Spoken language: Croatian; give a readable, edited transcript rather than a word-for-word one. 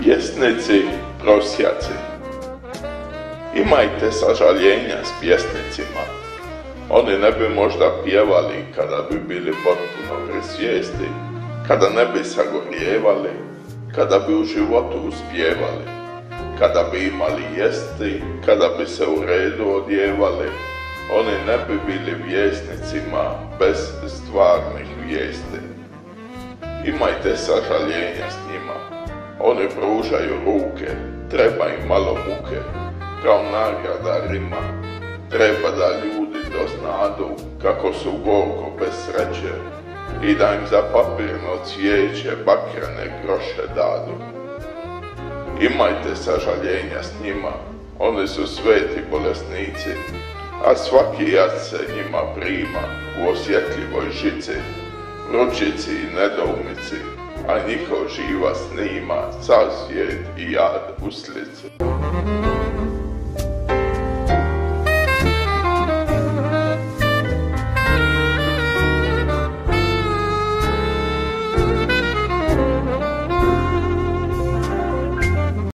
Pjesnici, prosjaci. Imajte sažaljenja s pjesnicima. Oni ne bi možda pjevali kada bi bili potpuno pri svijesti, kada ne bi sagorijevali, kada bi u životu uspjevali, kada bi imali jesti, kada bi se u redu odjevali. Oni ne bi bili vjesnicima bez stvarnih vijesti. Imajte sažaljenja s njima. Oni pružaju ruke, treba im malo muke, kao nagrada Rima. Treba da ljudi doznadu kako su gorko bez sreće i da im za papirno cvijeće bakrene groše dadu. Imajte sažaljenja s njima, oni su sveti bolesnici, a svaki jad se njima prima u osjetljivoj žici, vrućici i nedoumici, a njihov živa snima sav svijet i jad u slici.